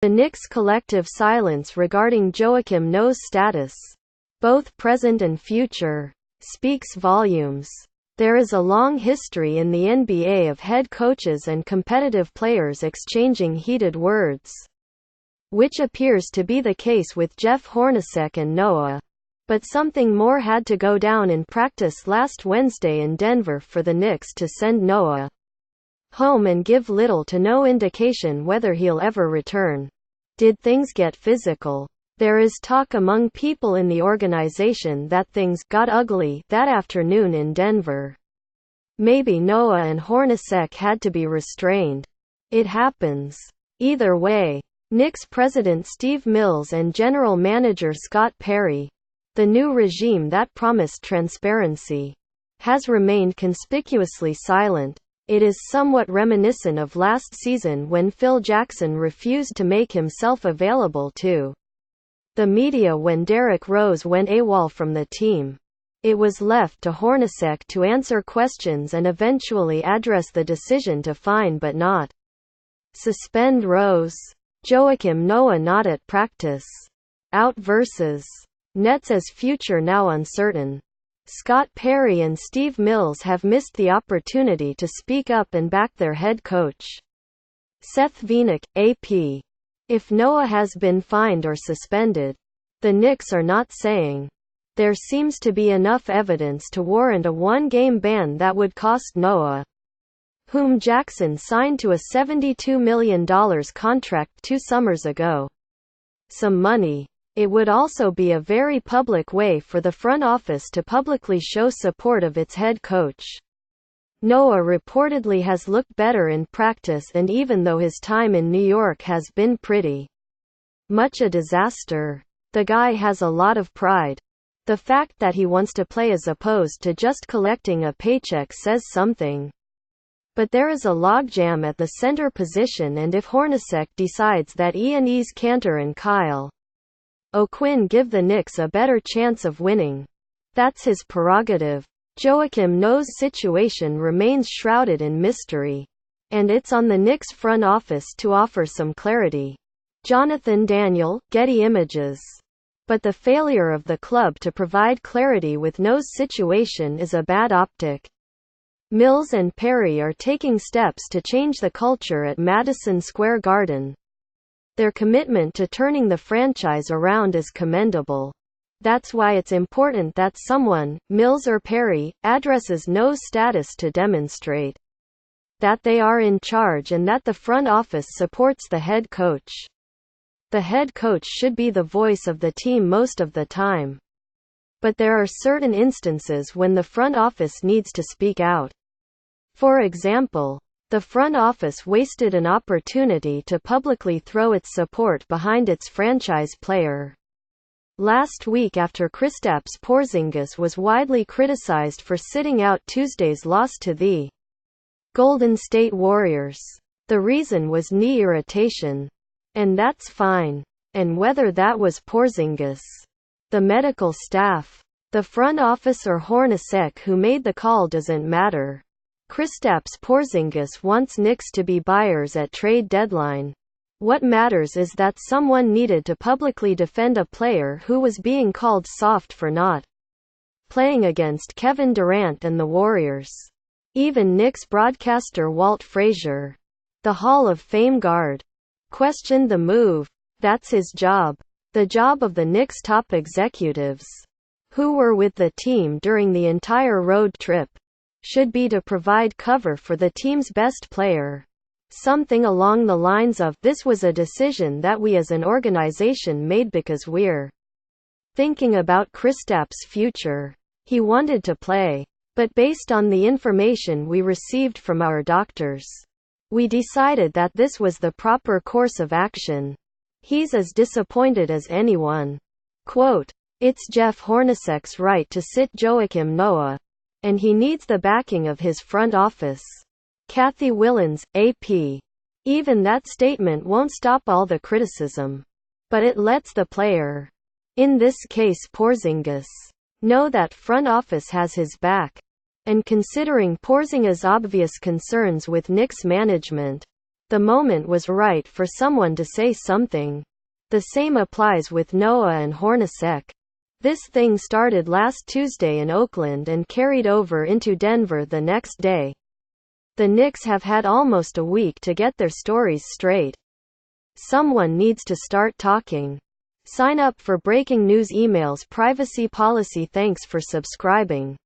The Knicks' collective silence regarding Joakim Noah's status, both present and future, speaks volumes. There is a long history in the NBA of head coaches and competitive players exchanging heated words, which appears to be the case with Jeff Hornacek and Noah. But something more had to go down in practice last Wednesday in Denver for the Knicks to send Noah home and give little to no indication whether he'll ever return. Did things get physical? There is talk among people in the organization that things got ugly that afternoon in Denver. Maybe Noah and Hornacek had to be restrained. It happens. Either way, Knicks president Steve Mills and general manager Scott Perry, the new regime that promised transparency, has remained conspicuously silent. It is somewhat reminiscent of last season when Phil Jackson refused to make himself available to the media when Derrick Rose went AWOL from the team. It was left to Hornacek to answer questions and eventually address the decision to fine but not suspend Rose. Joakim Noah not at practice. Out versus Nets as future now uncertain. Scott Perry and Steve Mills have missed the opportunity to speak up and back their head coach. Seth Vinik, AP. If Noah has been fined or suspended, the Knicks are not saying. There seems to be enough evidence to warrant a one-game ban that would cost Noah, whom Jackson signed to a $72 million contract 2 summers ago, some money. It would also be a very public way for the front office to publicly show support of its head coach. Noah reportedly has looked better in practice, and even though his time in New York has been pretty much a disaster, the guy has a lot of pride. The fact that he wants to play as opposed to just collecting a paycheck says something. But there is a logjam at the center position, and if Hornacek decides that Enes Kanter and Kyle O'Quinn give the Knicks a better chance of winning, that's his prerogative. Joakim Noah's situation remains shrouded in mystery, and it's on the Knicks front office to offer some clarity. Jonathan Daniel, Getty Images. But the failure of the club to provide clarity with Noah's situation is a bad optic. Mills and Perry are taking steps to change the culture at Madison Square Garden. Their commitment to turning the franchise around is commendable. That's why it's important that someone, Mills or Perry, addresses Noah's status to demonstrate that they are in charge and that the front office supports the head coach. The head coach should be the voice of the team most of the time. But there are certain instances when the front office needs to speak out. For example, the front office wasted an opportunity to publicly throw its support behind its franchise player last week after Kristaps Porzingis was widely criticized for sitting out Tuesday's loss to the Golden State Warriors. The reason was knee irritation. And that's fine. And whether that was Porzingis, the medical staff, the front office or Hornacek who made the call doesn't matter. Kristaps Porzingis wants Knicks to be buyers at trade deadline. What matters is that someone needed to publicly defend a player who was being called soft for not playing against Kevin Durant and the Warriors. Even Knicks broadcaster Walt Frazier, the Hall of Fame guard, questioned the move. That's his job. The job of the Knicks' top executives, who were with the team during the entire road trip, should be to provide cover for the team's best player. Something along the lines of, "This was a decision that we as an organization made because we're thinking about Kristaps' future. He wanted to play. But based on the information we received from our doctors, we decided that this was the proper course of action. He's as disappointed as anyone." Quote, "It's Jeff Hornacek's right to sit Joakim Noah, and he needs the backing of his front office." Kathy Willens, AP. Even that statement won't stop all the criticism. But it lets the player, in this case Porzingis, know that front office has his back. And considering Porzinger's obvious concerns with Knicks management, the moment was right for someone to say something. The same applies with Noah and Hornacek. This thing started last Tuesday in Oakland and carried over into Denver the next day. The Knicks have had almost a week to get their stories straight. Someone needs to start talking. Sign up for breaking news emails privacy policy. Thanks for subscribing.